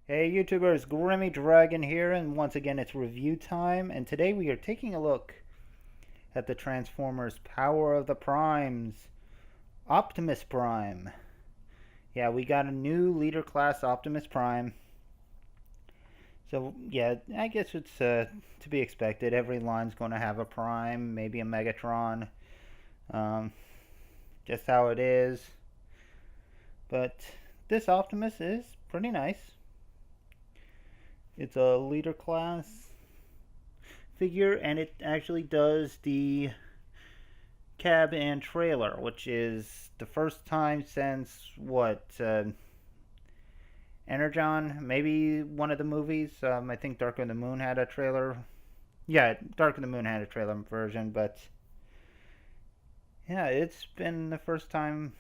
Hey YouTubers, Grimmy Dragon here, and once again it's review time, and today we are taking a look at the Transformers Power of the Primes, Optimus Prime. Yeah, we got a new leader class Optimus Prime. So yeah, I guess it's to be expected. Every line's going to have a Prime, maybe a Megatron. Um, just how it is. But this Optimus is pretty nice. It's a leader class figure, and it actually does the cab and trailer, which is the first time since what Energon, maybe one of the movies. I think Dark of the Moon had a trailer. Yeah, Dark of the Moon had a trailer version, but yeah, it's been the first time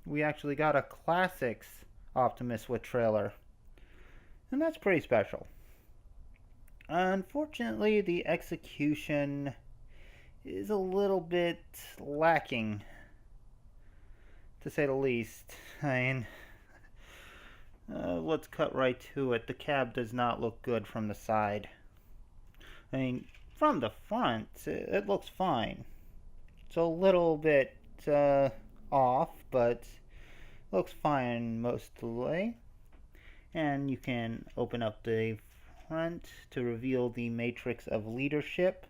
we actually got a classics Optimus with trailer, and that's pretty special. Unfortunately, the execution is a little bit lacking, to say the least. I mean, let's cut right to it. The cab does not look good from the side. I mean, from the front, it looks fine. It's a little bit off, but looks fine most of the way. And you can open up the front to reveal the matrix of leadership,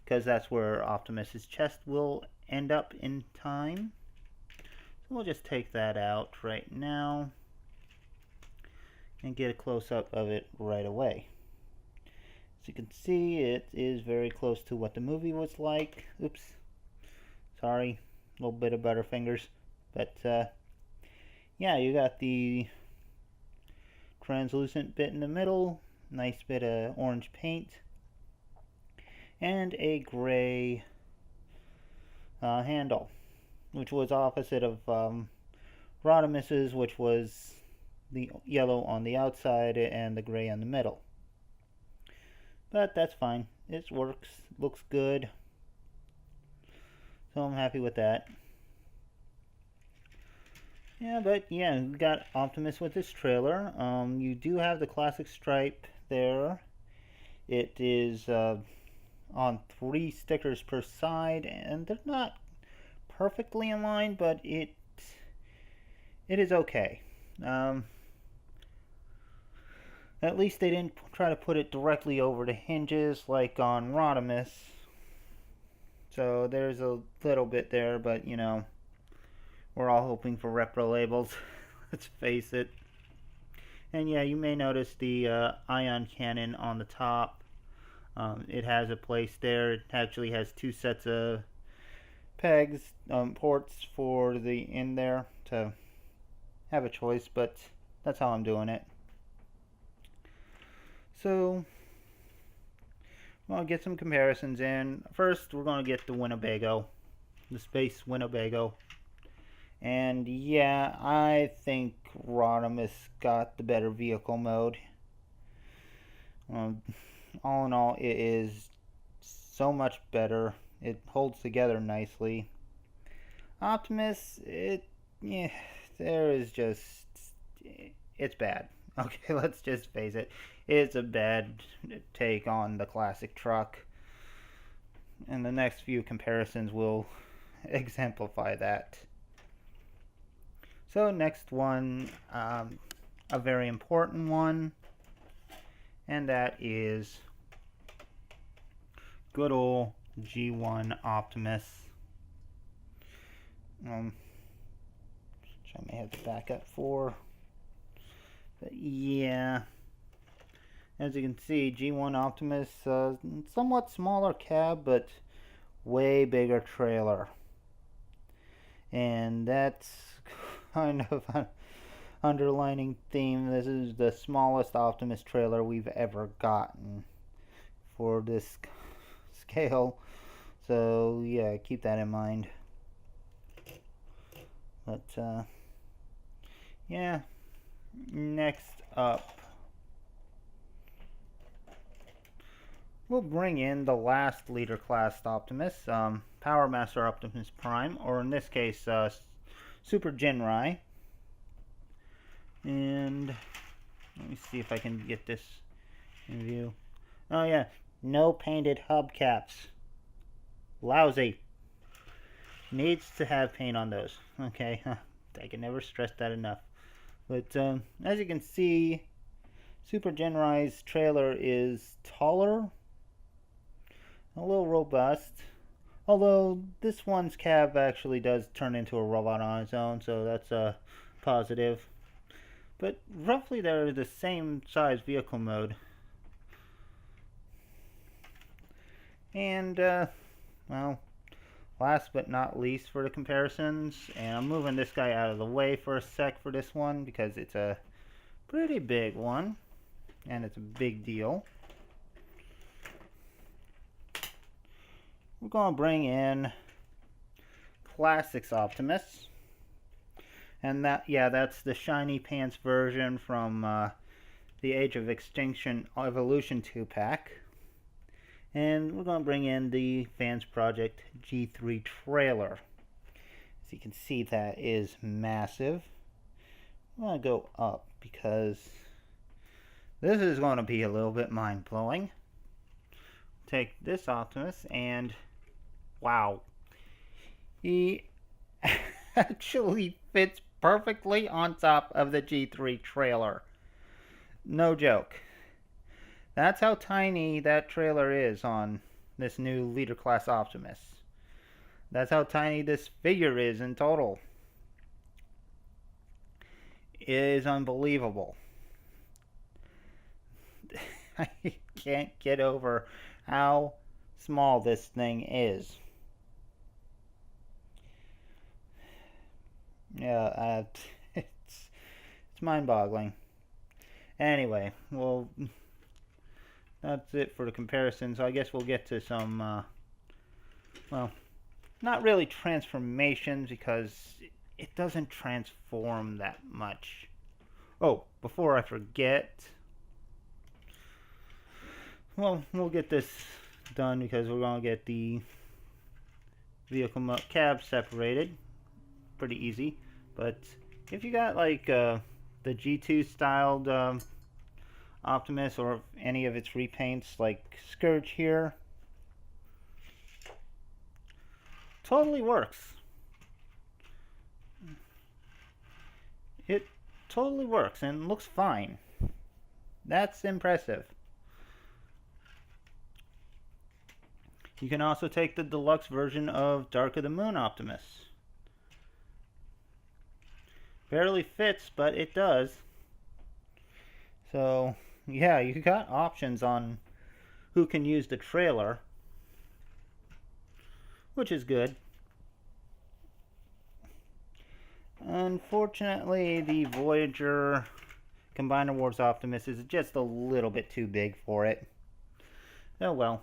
because that's where Optimus's chest will end up in time. So we'll just take that out right now and get a close-up of it right away. As you can see, it is very close to what the movie was like. Oops, sorry, a little bit of Butterfingers. But yeah, you got the translucent bit in the middle, nice bit of orange paint, and a gray handle, which was opposite of Rodimus's, which was the yellow on the outside and the gray in the middle. But that's fine. It works. Looks good. So I'm happy with that. Yeah, but yeah, we got Optimus with this trailer. You do have the classic stripe there. It is on 3 stickers per side, and they're not perfectly in line, but it is okay. At least they didn't try to put it directly over the hinges like on Rodimus. So there's a little bit there, but you know, we're all hoping for repro labels. Let's face it. And yeah, you may notice the ion cannon on the top. It has a place there. It actually has 2 sets of pegs, ports for the in there to have a choice, but that's how I'm doing it. So I'll get some comparisons in. First, we're going to get the Winnebago, the Space Winnebago. And yeah, I think Rodimus got the better vehicle mode. All in all, it is so much better. It holds together nicely. Optimus, yeah, there is just, it's bad. Okay, let's just face it. It's a bad take on the classic truck. And the next few comparisons will exemplify that. So next one, a very important one, and that is good old G1 Optimus. Which I may have to back up for. But yeah, as you can see, G1 Optimus, somewhat smaller cab, but way bigger trailer. And that's kind of an underlining theme. This is the smallest Optimus trailer we've ever gotten for this scale. So yeah, keep that in mind. But yeah, next up, we'll bring in the last leader class Optimus, Power Master Optimus Prime, or in this case, Super Genrai. And Let me see if I can get this in view. Oh yeah, no painted hubcaps. Lousy. Needs to have paint on those. Okay, I can never stress that enough. But as you can see, Super Genri's trailer is taller, a little robust. Although this one's cab actually does turn into a robot on its own, so that's a positive. But roughly they're the same size vehicle mode. And, well, last but not least for the comparisons, and I'm moving this guy out of the way for a sec for this one because it's a pretty big one, and it's a big deal. We're going to bring in Classics Optimus. And that's the shiny pants version from the Age of Extinction Evolution 2-pack. And we're going to bring in the Fans Project G3 trailer. As you can see, that is massive. I'm going to go up because this is going to be a little bit mind-blowing. Take this Optimus and wow. He actually fits perfectly on top of the G3 trailer. No joke. That's how tiny that trailer is on this new Leader Class Optimus. That's how tiny this figure is in total. It is unbelievable. I can't get over how small this thing is. Yeah, it's mind-boggling. Anyway, well, that's it for the comparison. So I guess we'll get to some, well, not really transformations because it doesn't transform that much. Oh, before I forget, well, we'll get this done because we're going to get the vehicle cab separated. Pretty easy. But if you got like the G2 styled Optimus or any of its repaints like Scourge here, totally works. It totally works and looks fine. That's impressive. You can also take the deluxe version of Dark of the Moon Optimus. Barely fits, but it does. So, yeah, you got options on who can use the trailer, which is good. Unfortunately, the Voyager Combiner Wars Optimus is just a little bit too big for it. Oh well.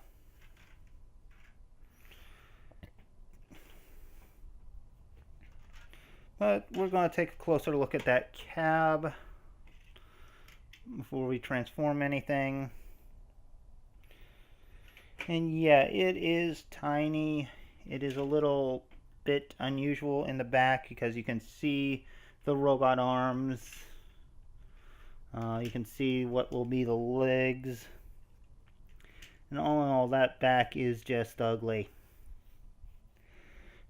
But we're going to take a closer look at that cab before we transform anything. And yeah, it is tiny. It is a little bit unusual in the back because you can see the robot arms. You can see what will be the legs. And all in all, that back is just ugly.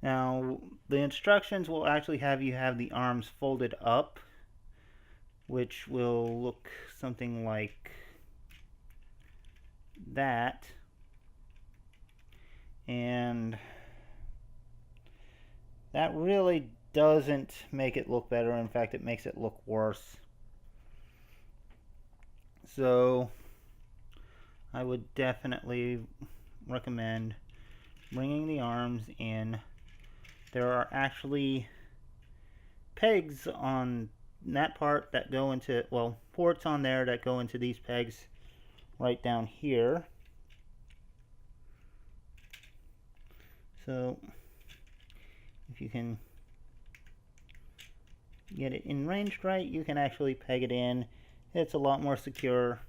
Now, the instructions will actually have you have the arms folded up, which will look something like that. And that really doesn't make it look better. In fact, it makes it look worse. So, I would definitely recommend bringing the arms in. There are actually pegs on that part that go into, well, ports on there that go into these pegs right down here. So, if you can get it in range right, you can actually peg it in. It's a lot more secure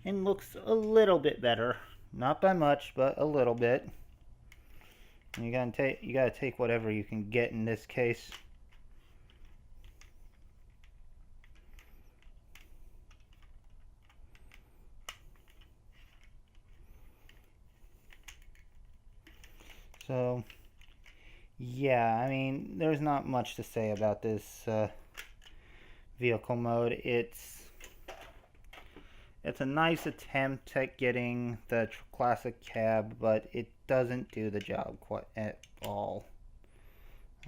and looks a little bit better. Not by much, but a little bit. And you gotta take whatever you can get in this case. So, yeah, I mean, there's not much to say about this vehicle mode. It's a nice attempt at getting the classic cab, but it doesn't do the job quite at all.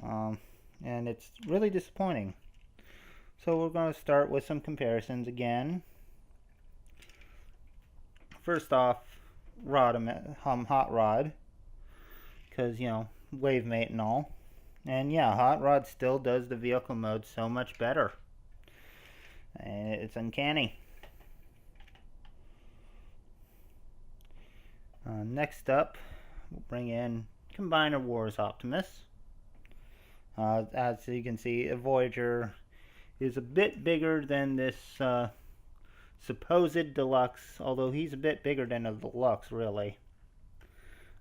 And it's really disappointing. So we're going to start with some comparisons again. First off, Hot Rod, because, you know, wave mate and all. And yeah, Hot Rod still does the vehicle mode so much better. And it's uncanny. Next up, we'll bring in Combiner Wars Optimus. As you can see, a Voyager is a bit bigger than this supposed deluxe, although he's a bit bigger than a deluxe, really.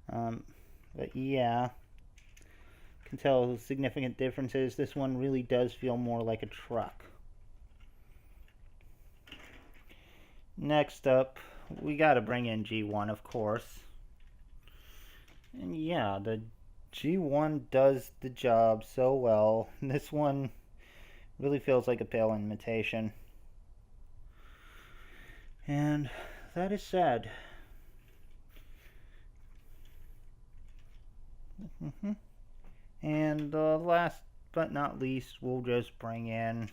But yeah, can tell significant differences. This one really does feel more like a truck. Next up, we gotta bring in G1, of course. And yeah, the G1 does the job so well. This one really feels like a pale imitation. And that is sad. And last but not least, we'll just bring in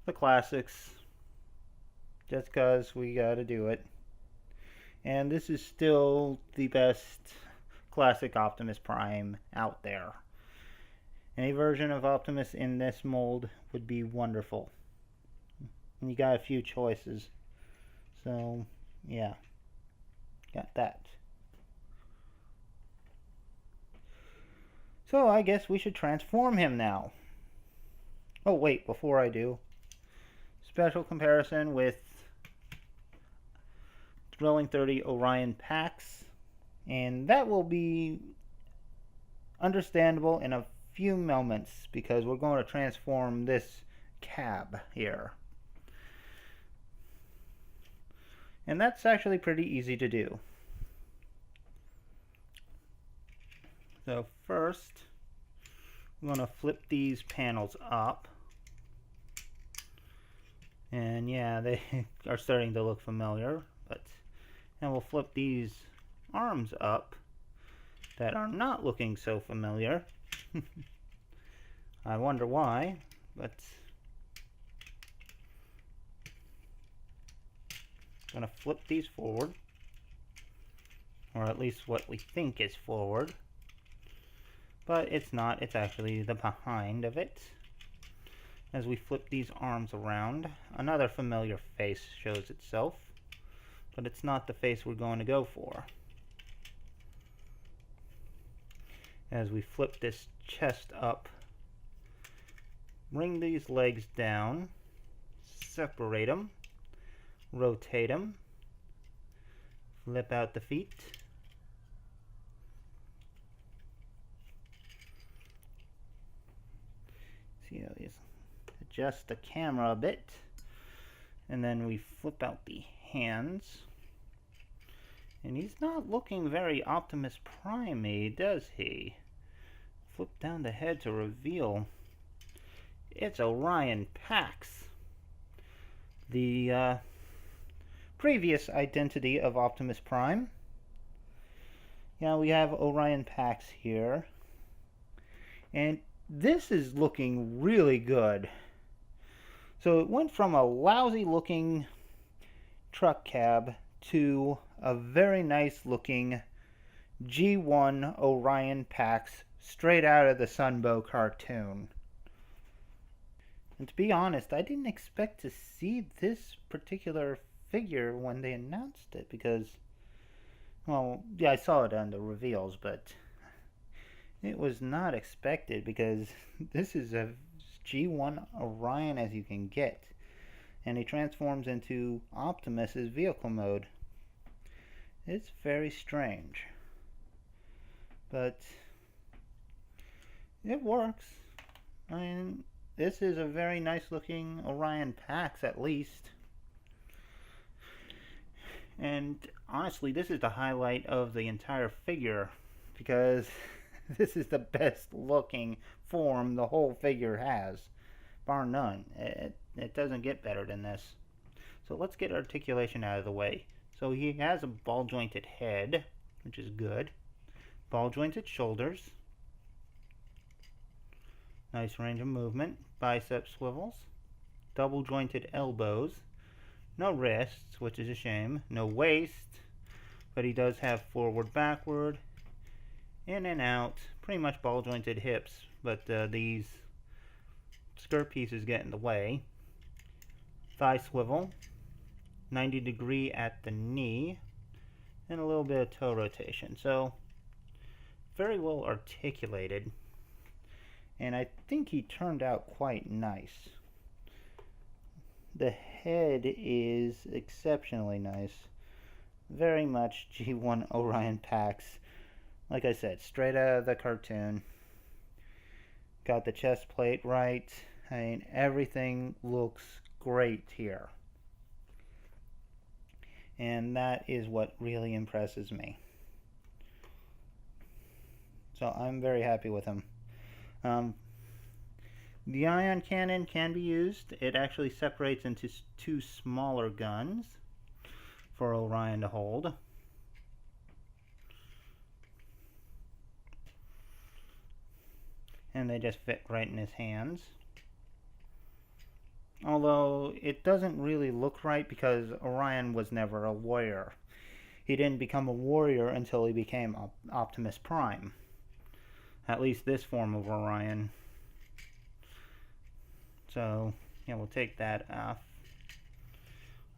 the classics. Just because we gotta do it. And this is still the best classic Optimus Prime out there. Any version of Optimus in this mold would be wonderful. And you got a few choices. So, yeah. Got that. So, I guess we should transform him now. Oh, wait, before I do. Special comparison with Thrilling 30 Orion Pax. And that will be understandable in a few moments because we're going to transform this cab here. And that's actually pretty easy to do. So first, I'm going to flip these panels up. And yeah, they are starting to look familiar. And we'll flip these arms up that are not looking so familiar. I wonder why, but I'm going to flip these forward, or at least what we think is forward, but it's not. It's actually the behind of it. As we flip these arms around, another familiar face shows itself, but it's not the face we're going to go for. As we flip this chest up, bring these legs down, separate them, rotate them, flip out the feet, see how these adjust the camera a bit, and then we flip out the hands. And he's not looking very Optimus Prime-y, does he? Flip down the head to reveal it's Orion Pax, the previous identity of Optimus Prime. Yeah, we have Orion Pax here. And this is looking really good. So it went from a lousy looking truck cab to a very nice looking G1 Orion Pax straight out of the Sunbow cartoon. And to be honest, I didn't expect to see this particular figure when they announced it because, well, yeah, I saw it on the reveals, but it was not expected because this is a G1 Orion as you can get. And he transforms into Optimus's vehicle mode. It's very strange. But it works. I mean, this is a very nice looking Orion Pax at least. And honestly, this is the highlight of the entire figure because this is the best looking form the whole figure has, bar none. It doesn't get better than this. So let's get articulation out of the way. So he has a ball jointed head, which is good. Ball jointed shoulders. Nice range of movement. Bicep swivels. Double jointed elbows. No wrists, which is a shame. No waist, but he does have forward, backward, in and out. Pretty much ball jointed hips, but these skirt pieces get in the way. Thigh swivel. 90-degree at the knee, and a little bit of toe rotation. So very well articulated, and I think he turned out quite nice. The head is exceptionally nice. Very much G1 Orion Pax. Like I said, straight out of the cartoon. Got the chest plate right. I mean, everything looks great here. And that is what really impresses me. So I'm very happy with him. The ion cannon can be used. It actually separates into two smaller guns for Orion to hold. And they just fit right in his hands. Although it doesn't really look right because Orion was never a warrior. He didn't become a warrior until he became Optimus Prime. At least this form of Orion. So, yeah, we'll take that off.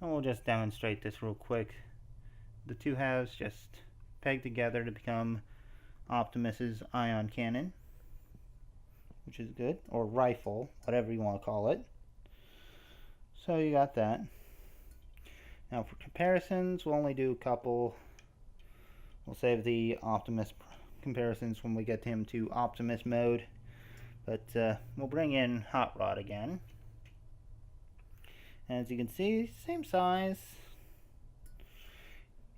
And we'll just demonstrate this real quick. The two halves just peg together to become Optimus's ion cannon, which is good, or rifle, whatever you want to call it. So you got that. Now for comparisons, we'll only do a couple. We'll save the Optimus comparisons when we get him to Optimus mode. But we'll bring in Hot Rod again. As you can see, same size.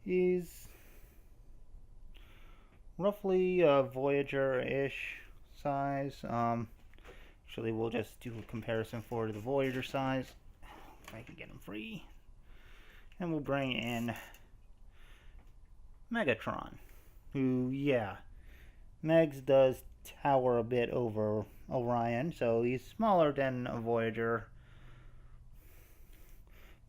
He's roughly Voyager-ish size. Actually, we'll just do a comparison for the Voyager size. If I can get him free. And we'll bring in Megatron, who, yeah, Megs does tower a bit over Orion, so he's smaller than a Voyager.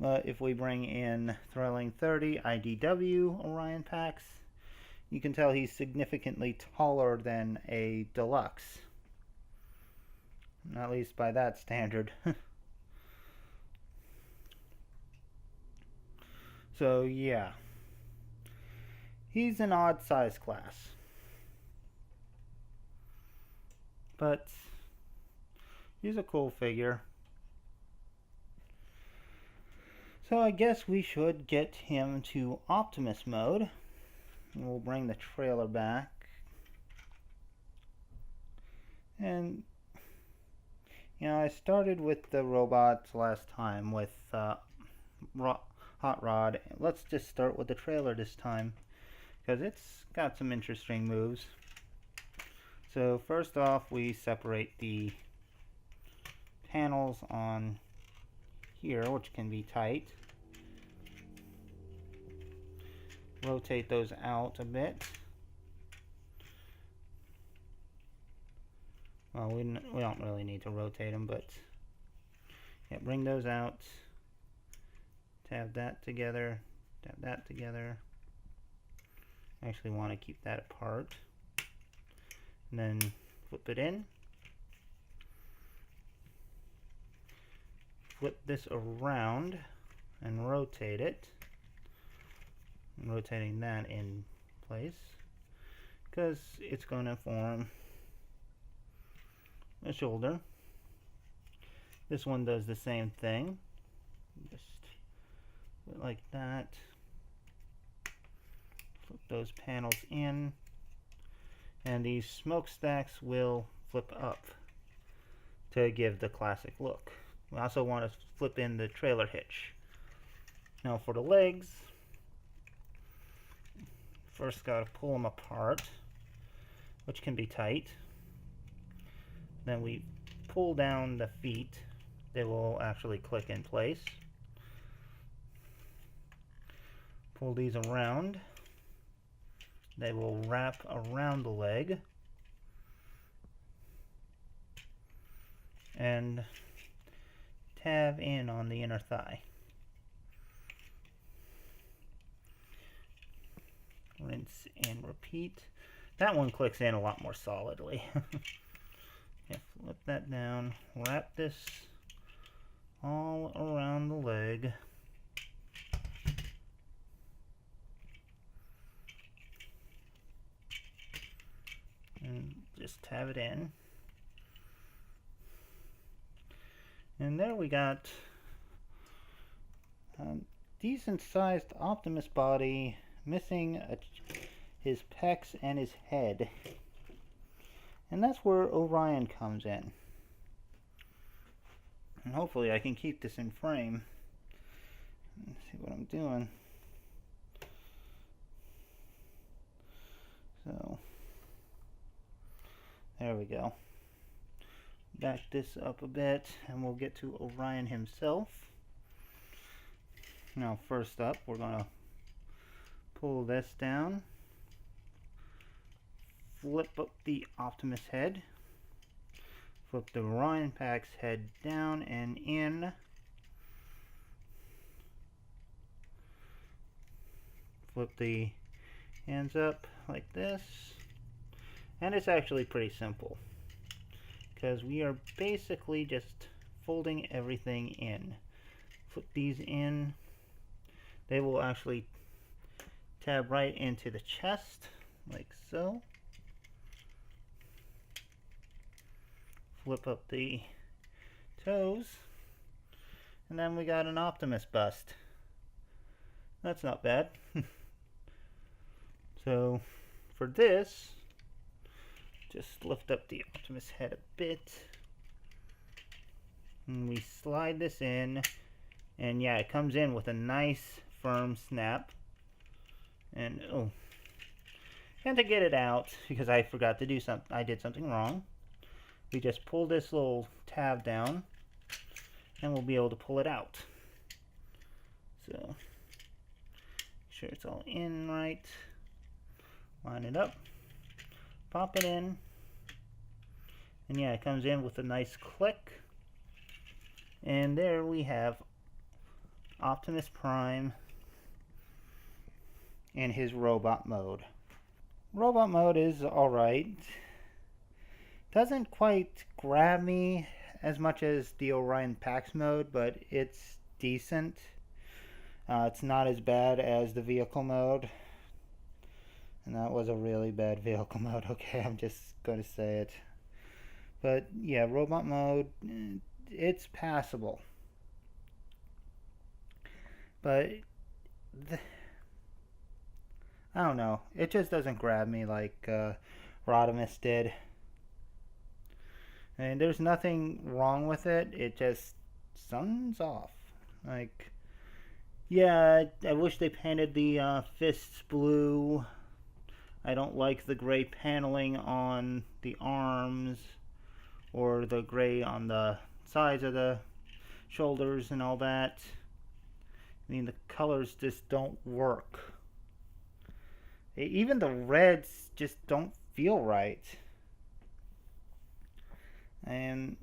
But if we bring in Thrilling 30 IDW Orion Pax, you can tell he's significantly taller than a Deluxe. At least by that standard. So yeah, he's an odd size class, but he's a cool figure. So I guess we should get him to Optimus mode. We'll bring the trailer back. And, you know, I started with the robots last time with Hot Rod. Let's just start with the trailer this time, because it's got some interesting moves. So first off, we separate the panels on here, which can be tight. Rotate those out a bit. Well, we don't really need to rotate them, but yeah, bring those out. Tab that together. Tab that together. I actually want to keep that apart. And then flip it in. Flip this around and rotate it. I'm rotating that in place because it's going to form a shoulder. This one does the same thing. Just like that. Flip those panels in, and these smokestacks will flip up to give the classic look. We also want to flip in the trailer hitch. Now for the legs, first got to pull them apart. which can be tight. Then we pull down the feet. They will actually click in place. Pull these around. They will wrap around the leg. And tab in on the inner thigh. Rinse and repeat. That one clicks in a lot more solidly. Yeah, flip that down. Wrap this all around the leg. And just tab it in. And there we got a decent sized Optimus body, missing his pecs and his head. And that's where Orion comes in. And hopefully I can keep this in frame. Let's see what I'm doing. So, there we go. Back this up a bit and we'll get to Orion himself. Now first up, we're going to pull this down. Flip up the Optimus head. Flip the Orion Pack's head down and in. Flip the hands up like this. And it's actually pretty simple, because we are basically just folding everything in. Flip these in. They will actually tab right into the chest, like so. Flip up the toes, and then we got an Optimus bust. That's not bad. So for this, just lift up the Optimus head a bit, and we slide this in, and yeah, it comes in with a nice firm snap. And oh, and to get it out, because I forgot to do something, I did something wrong. We just pull this little tab down and we'll be able to pull it out. So make sure it's all in right. Line it up. Pop it in. And yeah, it comes in with a nice click. And there we have Optimus Prime in his robot mode. Robot mode is alright. Doesn't quite grab me as much as the Orion Pax mode, but it's decent. It's not as bad as the vehicle mode. And that was a really bad vehicle mode, okay, I'm just going to say it. But yeah, robot mode, it's passable. But I don't know, it just doesn't grab me like Rodimus did. And there's nothing wrong with it, it just something's off. Like, yeah, I wish they painted the fists blue. I don't like the gray paneling on the arms, or the gray on the sides of the shoulders and all that. I mean, the colors just don't work. Even the reds just don't feel right. And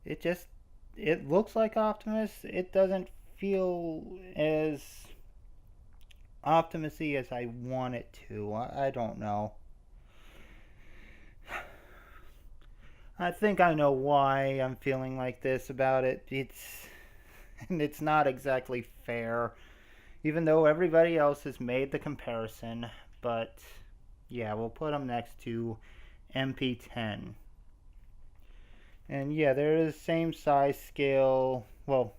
it looks like Optimus. It doesn't feel as Optimus-y as I want it to. I don't know. I think I know why I'm feeling like this about it. It's not exactly fair, even though everybody else has made the comparison. But yeah, we'll put them next to MP10. And yeah, there is same size scale. Well,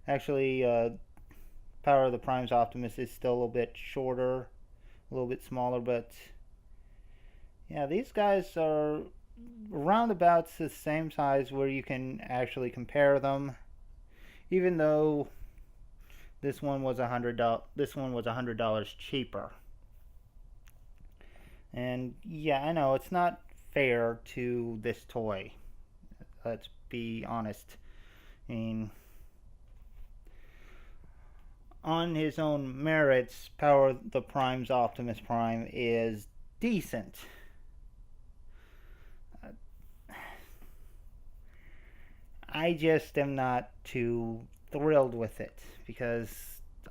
actually, Power of the Prime's Optimus is still a little bit shorter, a little bit smaller, but yeah, these guys are around about the same size where you can actually compare them, even though This one was $100. This one was $100 cheaper. And yeah, I know it's not fair to this toy. Let's be honest. I mean, on his own merits, Power the Prime's Optimus Prime is decent. I just am not too thrilled with it because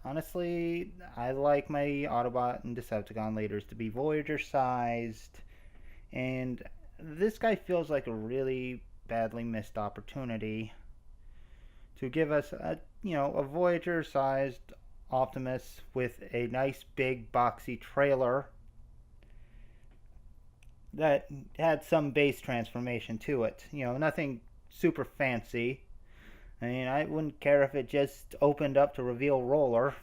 honestly, I like my Autobot and Decepticon leaders to be Voyager sized, and this guy feels like a really badly missed opportunity to give us a Voyager sized Optimus with a nice big boxy trailer that had some base transformation to it. Nothing super fancy. I mean, I wouldn't care if it just opened up to reveal Roller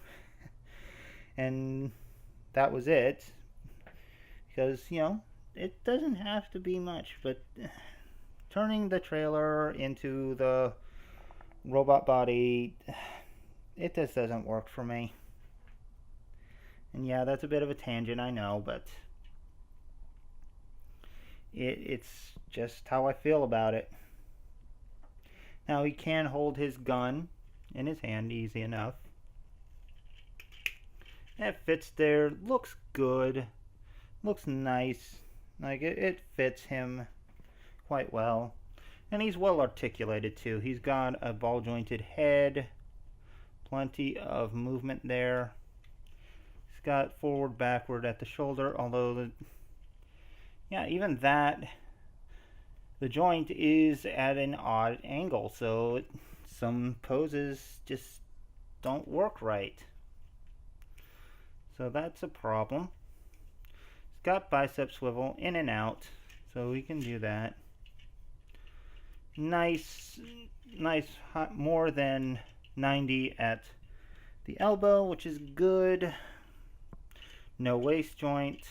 and that was it. Because, it doesn't have to be much, but turning the trailer into the robot body, it just doesn't work for me. And yeah, that's a bit of a tangent, I know, but it's just how I feel about it. Now, he can hold his gun in his hand easy enough. It fits there, looks good, looks nice. Like, it fits him quite well. And he's well articulated too. He's got a ball jointed head, plenty of movement there. He's got forward, backward at the shoulder, although even that, the joint is at an odd angle, so some poses just don't work right. So that's a problem. He's got bicep swivel in and out, so we can do that. Nice, more than 90 at the elbow, which is good. No waist joint,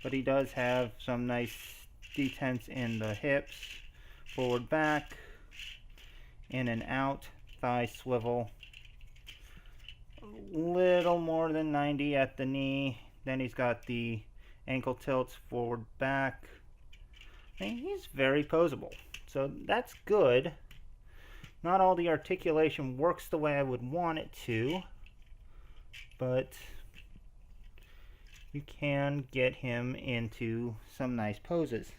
but he does have some nice detents in the hips, forward, back, in and out, thigh swivel. Little more than 90 at the knee. Then he's got the ankle tilts, forward, back. And he's very posable. So that's good. Not all the articulation works the way I would want it to, but you can get him into some nice poses.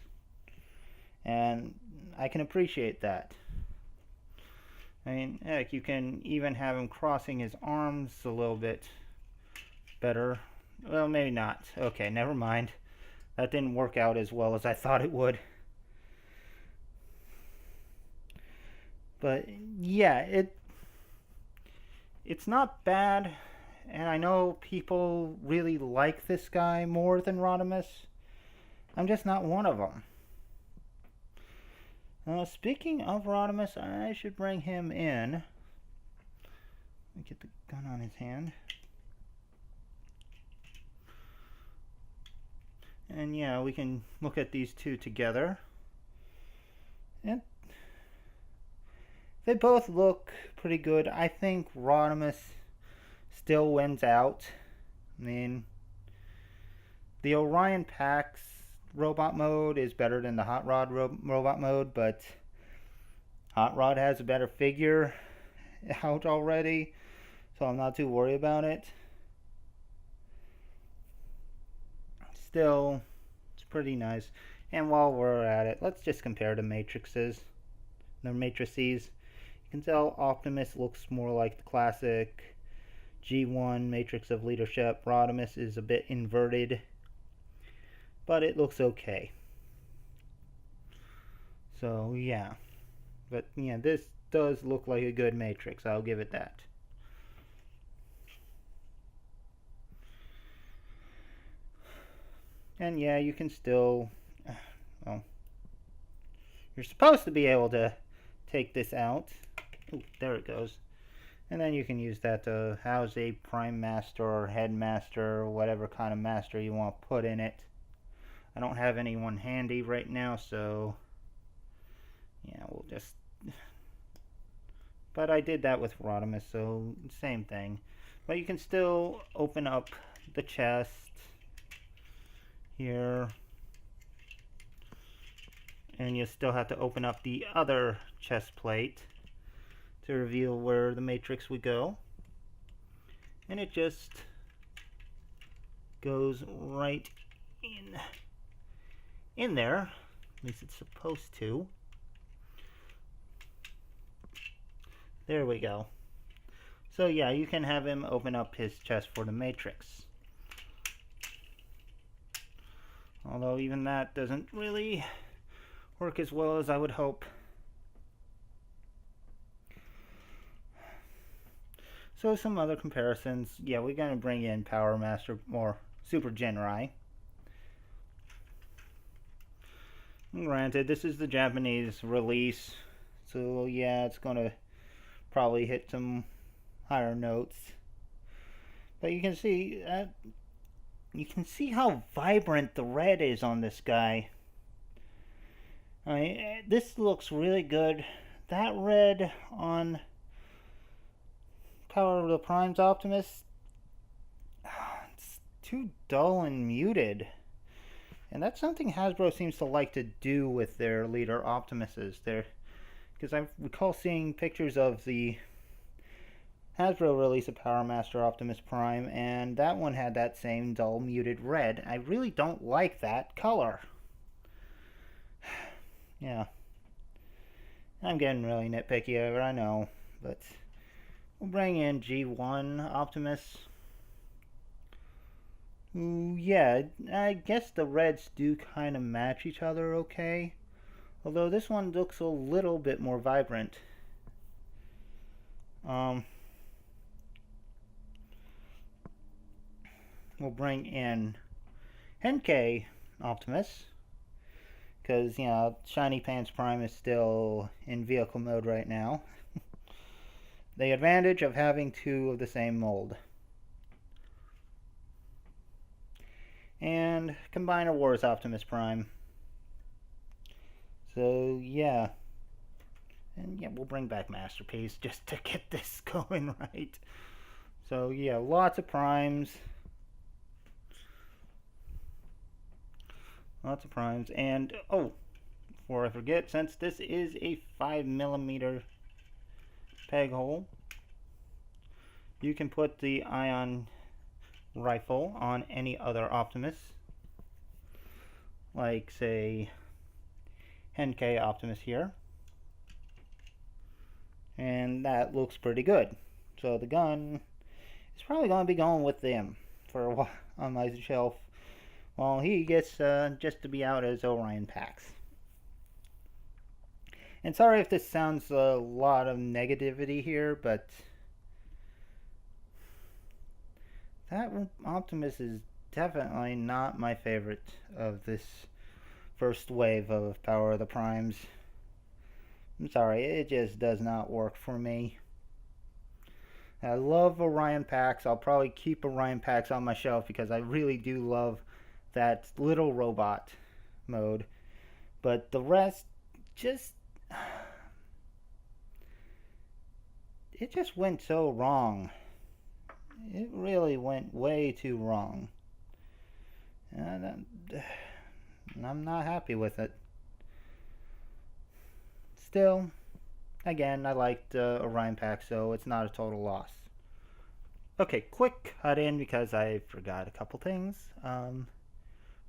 And I can appreciate that. I mean, heck, you can even have him crossing his arms a little bit better. Well, maybe not. Okay, never mind. That didn't work out as well as I thought it would. But yeah, it's not bad, and I know people really like this guy more than Rodimus. I'm just not one of them. Speaking of Rodimus, I should bring him in. Let me get the gun on his hand. And yeah, we can look at these two together. And they both look pretty good. I think Rodimus still wins out. I mean, the Orion Pax robot mode is better than the Hot Rod robot mode, but Hot Rod has a better figure out already, so I'm not too worried about it. Still, it's pretty nice. And while we're at it, let's just compare the matrices. The matrices. You can tell Optimus looks more like the classic G1 matrix of leadership. Rodimus is a bit inverted, but it looks okay. So yeah, but yeah, this does look like a good matrix, I'll give it that. And yeah, you can still, well, you're supposed to be able to take this out. Ooh, there it goes. And then you can use that to house a Prime Master or Headmaster or whatever kind of master you want to put in it. I don't have anyone handy right now, so yeah, we'll just But I did that with Rodimus, so same thing. But you can still open up the chest here. And you still have to open up the other chest plate to reveal where the matrix would go. And it just goes right in there. At least it's supposed to. There we go. So yeah, you can have him open up his chest for the matrix. Although even that doesn't really work as well as I would hope. So some other comparisons. Yeah, we're going to bring in Power Master or Super Genrai. Granted, this is the Japanese release, so yeah, it's going to probably hit some higher notes. But you can see how vibrant the red is on this guy. I mean, this looks really good. That red on Power of the Prime's Optimus, it's too dull and muted. And that's something Hasbro seems to like to do with their leader Optimuses. Because I recall seeing pictures of the Hasbro release of Power Master Optimus Prime, and that one had that same dull muted red. I really don't like that color. Yeah. I'm getting really nitpicky here, I know, but we'll bring in G1 Optimus. Ooh, yeah, I guess the reds do kind of match each other okay. Although this one looks a little bit more vibrant. We'll bring in Henkei Optimus. Because, you know, Shiny Pants Prime is still in vehicle mode right now. The advantage of having two of the same mold. And Combiner Wars Optimus Prime. So, yeah. And yeah, we'll bring back Masterpiece just to get this going right. So, yeah, lots of primes. Lots of primes. And, oh, before I forget, since this is a 5mm peg hole, you can put the ion rifle on any other Optimus. Like, say, Henkei Optimus here. And that looks pretty good. So the gun is probably going to be going with them for a while on my shelf. Well, he gets just to be out as Orion Pax. And sorry if this sounds a lot of negativity here, but that Optimus is definitely not my favorite of this first wave of Power of the Primes. I'm sorry, it just does not work for me. I love Orion Pax. I'll probably keep Orion Pax on my shelf because I really do love that little robot mode, but the rest just it just went so wrong. It really went way too wrong, and I'm not happy with it. Still, again, I liked Orion Pack, so it's not a total loss. Okay, quick cut in because I forgot a couple things.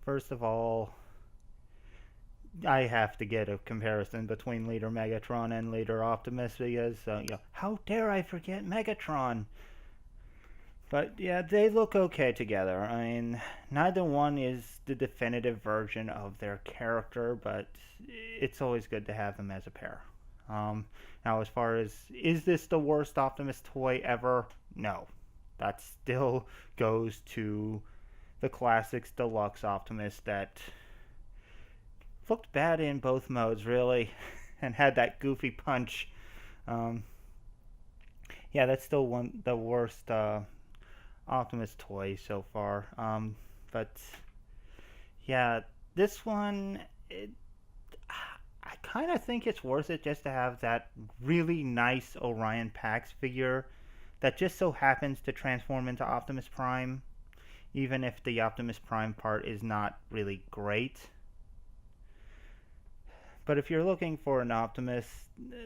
First of all, I have to get a comparison between Leader Megatron and Leader Optimus because, how dare I forget Megatron? But yeah, they look okay together. I mean, neither one is the definitive version of their character, but it's always good to have them as a pair. Now, as far as, is this the worst Optimus toy ever? No. That still goes to the Classics Deluxe Optimus that looked bad in both modes, really, and had that goofy punch. Yeah, that's still the worst Optimus toy so far. But yeah, this one, I kind of think it's worth it just to have that really nice Orion Pax figure that just so happens to transform into Optimus Prime, even if the Optimus Prime part is not really great. But if you're looking for an Optimus,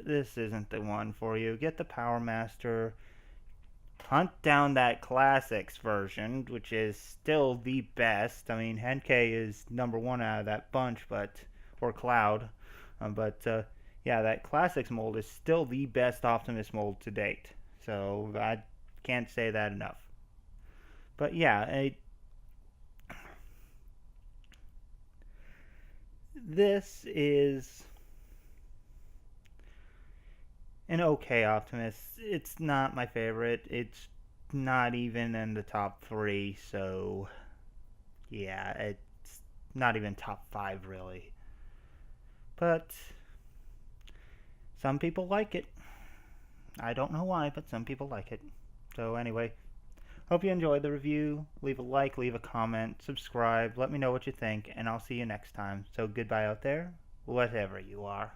this isn't the one for you. Get the Power Master, hunt down that Classics version, which is still the best. I mean, Henkei is number one out of that bunch, or Cloud. Yeah, that Classics mold is still the best Optimus mold to date. So I can't say that enough. But yeah, this is an okay Optimus. It's not my favorite. It's not even in the top three, so yeah, it's not even top five really. But some people like it. I don't know why, but some people like it. So anyway, hope you enjoyed the review. Leave a like, leave a comment, subscribe, let me know what you think, and I'll see you next time. So goodbye out there, whatever you are.